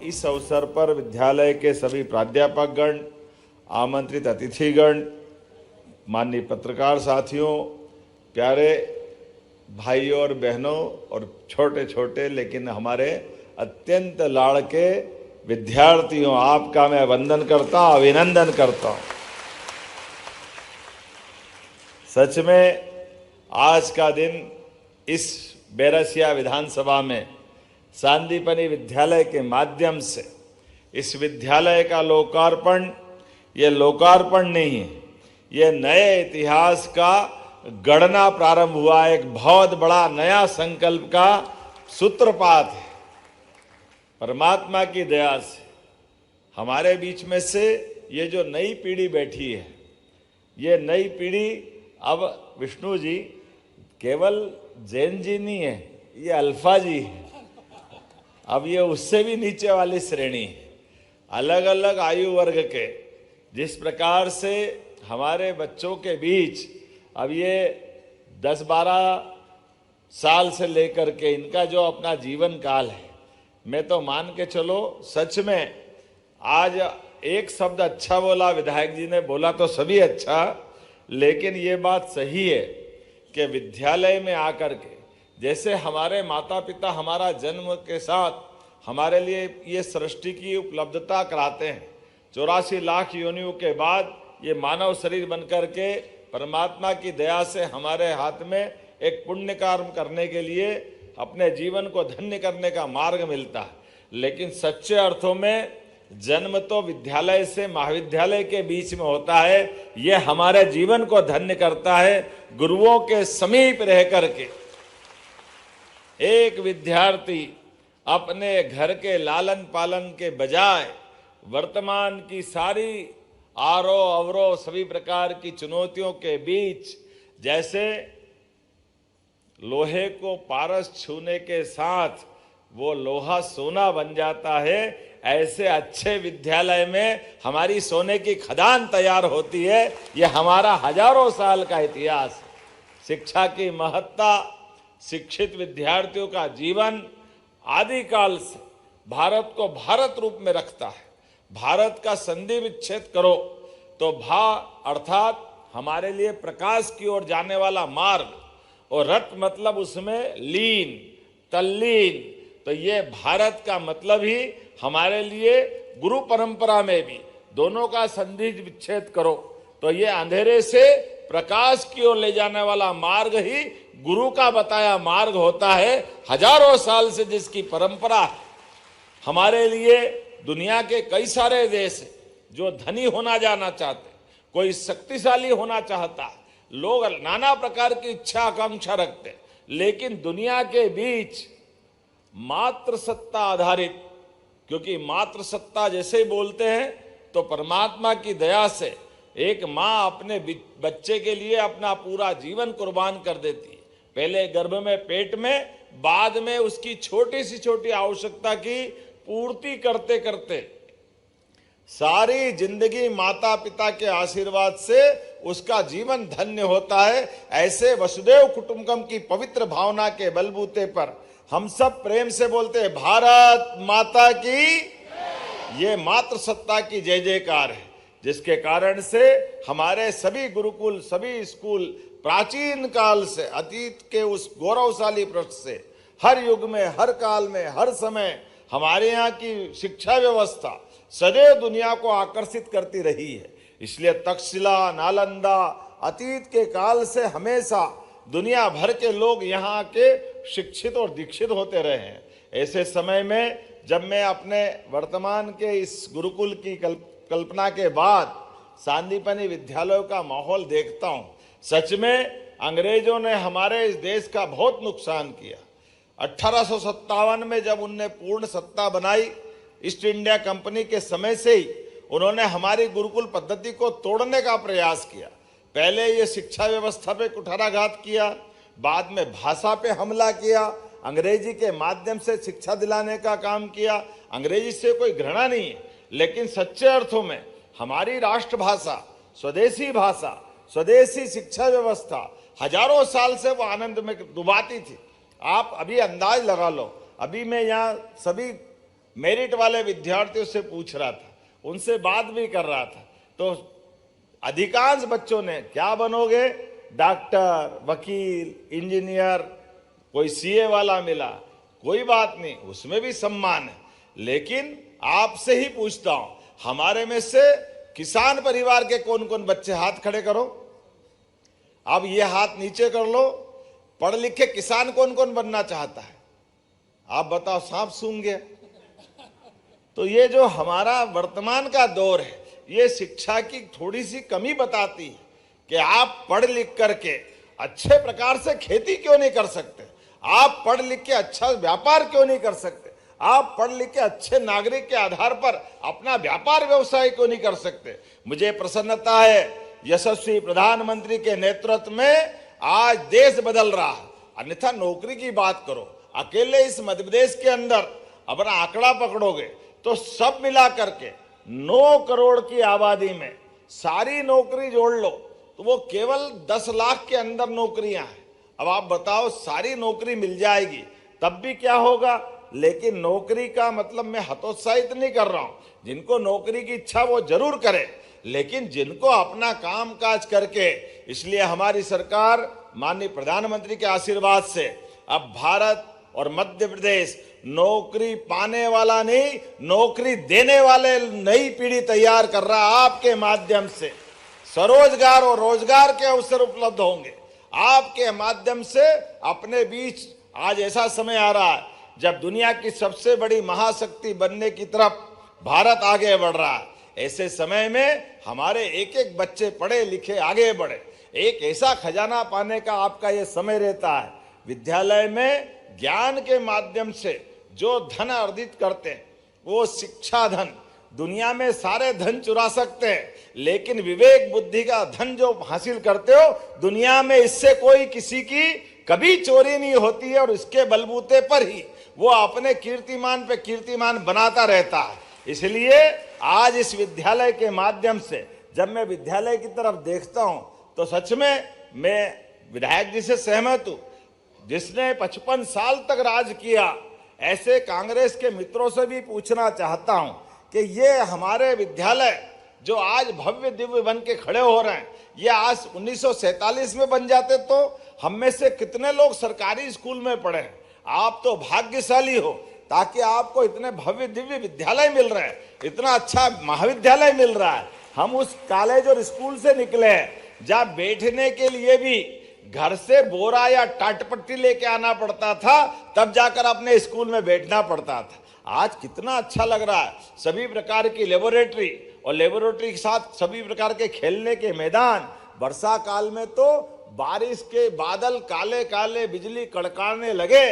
इस अवसर पर विद्यालय के सभी प्राध्यापकगण, आमंत्रित अतिथिगण, माननीय पत्रकार साथियों, प्यारे भाइयों और बहनों और छोटे छोटे लेकिन हमारे अत्यंत लाड़के विद्यार्थियों, आपका मैं वंदन करता हूं, अभिनंदन करता हूं। सच में आज का दिन इस बैरसिया विधानसभा में सांदीपनि विद्यालय के माध्यम से इस विद्यालय का लोकार्पण, ये लोकार्पण नहीं है, ये नए इतिहास का गढ़ना प्रारंभ हुआ, एक बहुत बड़ा नया संकल्प का सूत्रपात है। परमात्मा की दया से हमारे बीच में से ये जो नई पीढ़ी बैठी है, ये नई पीढ़ी अब विष्णु जी केवल जैन जी नहीं है, ये अल्फा जी है। अब ये उससे भी नीचे वाली श्रेणी है। अलग अलग आयु वर्ग के जिस प्रकार से हमारे बच्चों के बीच अब ये 10-12 साल से लेकर के इनका जो अपना जीवन काल है, मैं तो मान के चलो सच में आज एक शब्द अच्छा बोला, विधायक जी ने बोला तो सभी अच्छा, लेकिन ये बात सही है कि विद्यालय में आकर के जैसे हमारे माता पिता हमारा जन्म के साथ हमारे लिए ये सृष्टि की उपलब्धता कराते हैं, 84 लाख योनियों के बाद ये मानव शरीर बनकर के परमात्मा की दया से हमारे हाथ में एक पुण्य कर्म करने के लिए अपने जीवन को धन्य करने का मार्ग मिलता है। लेकिन सच्चे अर्थों में जन्म तो विद्यालय से महाविद्यालय के बीच में होता है। ये हमारे जीवन को धन्य करता है। गुरुओं के समीप रह करके एक विद्यार्थी अपने घर के लालन पालन के बजाय वर्तमान की सारी आरोह अवरोह सभी प्रकार की चुनौतियों के बीच जैसे लोहे को पारस छूने के साथ वो लोहा सोना बन जाता है, ऐसे अच्छे विद्यालय में हमारी सोने की खदान तैयार होती है। ये हमारा हजारों साल का इतिहास है। शिक्षा की महत्ता, शिक्षित विद्यार्थियों का जीवन आदिकाल से भारत को भारत रूप में रखता है। भारत का संधि विच्छेद करो तो भा अर्थात हमारे लिए प्रकाश की ओर जाने वाला मार्ग, और रत मतलब उसमें लीन, तल्लीन, तो ये भारत का मतलब ही हमारे लिए गुरु परंपरा में भी दोनों का संधि विच्छेद करो तो ये अंधेरे से प्रकाश की ओर ले जाने वाला मार्ग ही गुरु का बताया मार्ग होता है। हजारों साल से जिसकी परंपरा है। हमारे लिए दुनिया के कई सारे देश जो धनी होना जाना चाहते, कोई शक्तिशाली होना चाहता है, लोग नाना प्रकार की इच्छा आकांक्षा रखते, लेकिन दुनिया के बीच मात्र सत्ता आधारित, क्योंकि मात्र सत्ता जैसे ही बोलते हैं तो परमात्मा की दया से एक माँ अपने बच्चे के लिए अपना पूरा जीवन कुर्बान कर देती है। पहले गर्भ में, पेट में, बाद में उसकी छोटी सी छोटी आवश्यकता की पूर्ति करते करते सारी जिंदगी माता पिता के आशीर्वाद से उसका जीवन धन्य होता है। ऐसे वसुदेव कुटुंबकम की पवित्र भावना के बलबूते पर हम सब प्रेम से बोलते हैं भारत माता की। ये मातृ सत्ता की जय जयकार है, जिसके कारण से हमारे सभी गुरुकुल, सभी स्कूल प्राचीन काल से अतीत के उस गौरवशाली पृष्ठ से हर युग में, हर काल में, हर समय हमारे यहाँ की शिक्षा व्यवस्था सदैव दुनिया को आकर्षित करती रही है। इसलिए तक्षशिला, नालंदा अतीत के काल से हमेशा दुनिया भर के लोग यहाँ के शिक्षित और दीक्षित होते रहे हैं। ऐसे समय में जब मैं अपने वर्तमान के इस गुरुकुल की कल्पना के बाद सांदीपनि विद्यालयों का माहौल देखता हूँ, सच में अंग्रेजों ने हमारे इस देश का बहुत नुकसान किया। 1857 में जब उनने पूर्ण सत्ता बनाई, ईस्ट इंडिया कंपनी के समय से ही उन्होंने हमारी गुरुकुल पद्धति को तोड़ने का प्रयास किया। पहले ये शिक्षा व्यवस्था पे कुठाराघात किया, बाद में भाषा पे हमला किया, अंग्रेजी के माध्यम से शिक्षा दिलाने का काम किया। अंग्रेजी से कोई घृणा नहीं है, लेकिन सच्चे अर्थों में हमारी राष्ट्रभाषा, स्वदेशी भाषा, स्वदेशी शिक्षा व्यवस्था हजारों साल से वो आनंद में डुबाती थी। आप अभी अंदाज लगा लो, अभी मैं यहाँ सभी मेरिट वाले विद्यार्थियों से पूछ रहा था, उनसे बात भी कर रहा था, तो अधिकांश बच्चों ने क्या बनोगे, डॉक्टर, वकील, इंजीनियर, कोई सीए वाला मिला, कोई बात नहीं, उसमें भी सम्मान है। लेकिन आपसे ही पूछता हूं, हमारे में से किसान परिवार के कौन कौन बच्चे, हाथ खड़े करो। अब ये हाथ नीचे कर लो, पढ़ लिखे किसान कौन कौन बनना चाहता है? आप बताओ, सांप सूंघ गया। तो ये जो हमारा वर्तमान का दौर है, ये शिक्षा की थोड़ी सी कमी बताती है कि आप पढ़ लिख करके अच्छे प्रकार से खेती क्यों नहीं कर सकते, आप पढ़ लिख के अच्छा व्यापार क्यों नहीं कर सकते, आप पढ़ लिख के अच्छे नागरिक के आधार पर अपना व्यापार व्यवसाय क्यों नहीं कर सकते। मुझे प्रसन्नता है, यशस्वी प्रधानमंत्री के नेतृत्व में आज देश बदल रहा है। अन्यथा नौकरी की बात करो, अकेले इस मध्य प्रदेश के अंदर अपना आंकड़ा पकड़ोगे तो सब मिला करके 9 करोड़ की आबादी में सारी नौकरी जोड़ लो तो वो केवल 10 लाख के अंदर नौकरियां हैं। अब आप बताओ, सारी नौकरी मिल जाएगी तब भी क्या होगा। लेकिन नौकरी का मतलब मैं हतोत्साहित नहीं कर रहा हूं, जिनको नौकरी की इच्छा वो जरूर करे, लेकिन जिनको अपना काम काज करके, इसलिए हमारी सरकार माननीय प्रधानमंत्री के आशीर्वाद से अब भारत और मध्य प्रदेश नौकरी पाने वाला नहीं, नौकरी देने वाले नई पीढ़ी तैयार कर रहा है। आपके माध्यम से स्वरोजगार और रोजगार के अवसर उपलब्ध होंगे। आपके माध्यम से अपने बीच आज ऐसा समय आ रहा है जब दुनिया की सबसे बड़ी महाशक्ति बनने की तरफ भारत आगे बढ़ रहा है। ऐसे समय में हमारे एक एक बच्चे पढ़े लिखे आगे बढ़े, एक ऐसा खजाना पाने का आपका ये समय रहता है। विद्यालय में ज्ञान के माध्यम से जो धन अर्जित करते हैं वो शिक्षा धन, दुनिया में सारे धन चुरा सकते हैं, लेकिन विवेक बुद्धि का धन जो हासिल करते हो दुनिया में, इससे कोई किसी की कभी चोरी नहीं होती है और इसके बलबूते पर ही वो अपने कीर्तिमान पे कीर्तिमान बनाता रहता है। इसलिए आज इस विद्यालय के माध्यम से जब मैं विद्यालय की तरफ देखता हूं तो सच में मैं विधायक जी से सहमत हूं। जिसने 55 साल तक राज किया, ऐसे कांग्रेस के मित्रों से भी पूछना चाहता हूं कि ये हमारे विद्यालय जो आज भव्य दिव्य बन के खड़े हो रहे हैं, ये आज 1947 में बन जाते तो हम में से कितने लोग सरकारी स्कूल में पढ़े हैं। आप तो भाग्यशाली हो ताकि आपको इतने भव्य दिव्य विद्यालय मिल रहे हैं, इतना अच्छा महाविद्यालय मिल रहा है। हम उस कॉलेज और स्कूल से निकले हैं जहाँ बैठने के लिए भी घर से बोरा या टाटपट्टी लेके आना पड़ता था, तब जाकर अपने स्कूल में बैठना पड़ता था। आज कितना अच्छा लग रहा है, सभी प्रकार की लेबोरेटरी और लेबोरेटरी के साथ सभी प्रकार के खेलने के मैदान। वर्षा काल में तो बारिश के बादल काले काले, बिजली कड़काने लगे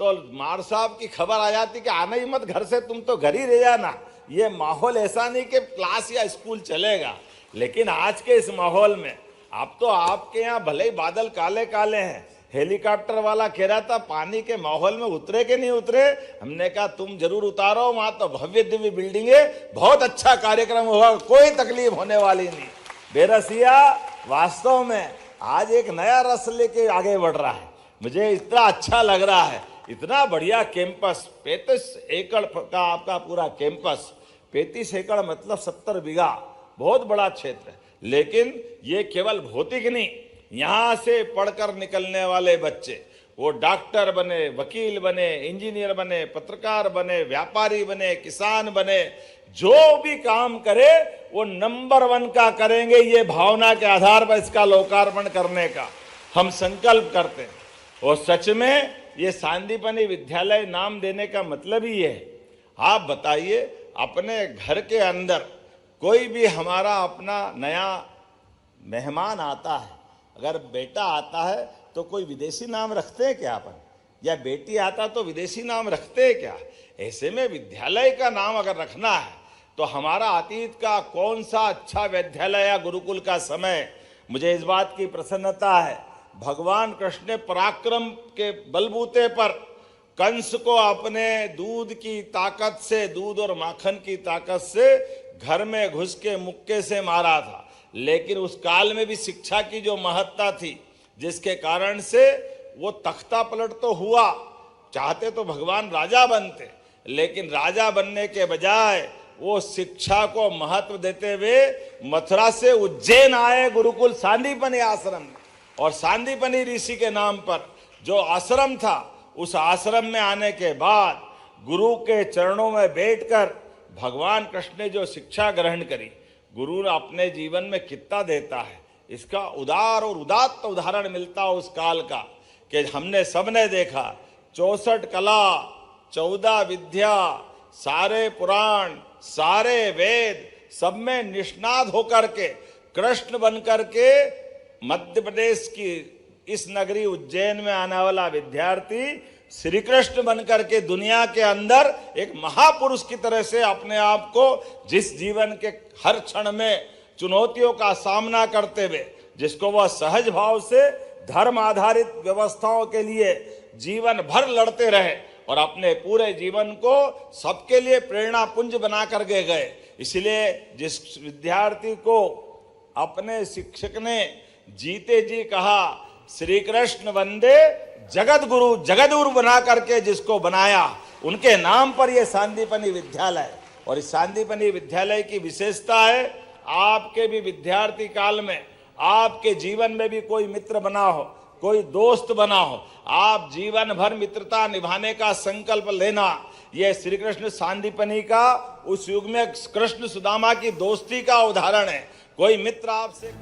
तो मार साहब की खबर आ जाती कि आना ही मत घर से, तुम तो घर ही रह जाना। ये माहौल ऐसा नहीं कि क्लास या स्कूल चलेगा, लेकिन आज के इस माहौल में अब तो आपके यहाँ भले ही बादल काले काले हैं, हेलीकॉप्टर वाला कह रहा था पानी के माहौल में उतरे कि नहीं उतरे। हमने कहा तुम जरूर उतारो, वहां तो भव्य दिव्य बिल्डिंगे, बहुत अच्छा कार्यक्रम होगा, कोई तकलीफ होने वाली नहीं। बेरसिया वास्तव में आज एक नया रस लेके आगे बढ़ रहा है। मुझे इतना अच्छा लग रहा है, इतना बढ़िया कैंपस, 35 एकड़ का आपका पूरा कैंपस। 35 एकड़ मतलब 70 बीघा, बहुत बड़ा क्षेत्र है। लेकिन ये केवल भौतिक नहीं, यहाँ से पढ़कर निकलने वाले बच्चे वो डॉक्टर बने, वकील बने, इंजीनियर बने, पत्रकार बने, व्यापारी बने, किसान बने, जो भी काम करे वो नंबर 1 का करेंगे। ये भावना के आधार पर इसका लोकार्पण करने का हम संकल्प करते हैं। और सच में ये सांदीपनि विद्यालय नाम देने का मतलब ही है। आप बताइए, अपने घर के अंदर कोई भी हमारा अपना नया मेहमान आता है, अगर बेटा आता है तो कोई विदेशी नाम रखते हैं क्या अपन, या बेटी आता तो विदेशी नाम रखते हैं क्या। ऐसे में विद्यालय का नाम अगर रखना है तो हमारा अतीत का कौन सा अच्छा विद्यालय या गुरुकुल का समय। मुझे इस बात की प्रसन्नता है, भगवान कृष्ण ने पराक्रम के बलबूते पर कंस को अपने दूध की ताकत से, दूध और माखन की ताकत से घर में घुस के मुक्के से मारा था। लेकिन उस काल में भी शिक्षा की जो महत्ता थी, जिसके कारण से वो तख्ता पलट तो हुआ, चाहते तो भगवान राजा बनते, लेकिन राजा बनने के बजाय वो शिक्षा को महत्व देते हुए मथुरा से उज्जैन आए गुरुकुल सांदीपनि आश्रम में। और सांदीपनि ऋषि के नाम पर जो आश्रम था, उस आश्रम में आने के बाद गुरु के चरणों में बैठकर भगवान कृष्ण ने जो शिक्षा ग्रहण करी, गुरु अपने जीवन में कितना देता है, इसका उदार और उदात्त उदाहरण मिलता उस काल का कि हमने सबने देखा 64 कला, 14 विद्या, सारे पुराण, सारे वेद, सब में निष्णात होकर के कृष्ण बन करके मध्य प्रदेश की इस नगरी उज्जैन में आने वाला विद्यार्थी श्री कृष्ण बनकर के दुनिया के अंदर एक महापुरुष की तरह से अपने आप को, जिस जीवन के हर क्षण में चुनौतियों का सामना करते हुए, जिसको वह सहज भाव से धर्म आधारित व्यवस्थाओं के लिए जीवन भर लड़ते रहे और अपने पूरे जीवन को सबके लिए प्रेरणा पुंज बना कर गए। इसलिए जिस विद्यार्थी को अपने शिक्षक ने जीते जी कहा श्री कृष्ण वंदे जगत गुरु, जगदगुरु बना करके जिसको बनाया, उनके नाम पर यह सांदीपनि विद्यालय। और इस सांदीपनि विद्यालय की विशेषता है, आपके भी विद्यार्थी काल में आपके जीवन में भी कोई मित्र बना हो, कोई दोस्त बना हो, आप जीवन भर मित्रता निभाने का संकल्प लेना। यह श्री कृष्ण सांदीपनि का उस युग में कृष्ण सुदामा की दोस्ती का उदाहरण है। कोई मित्र आपसे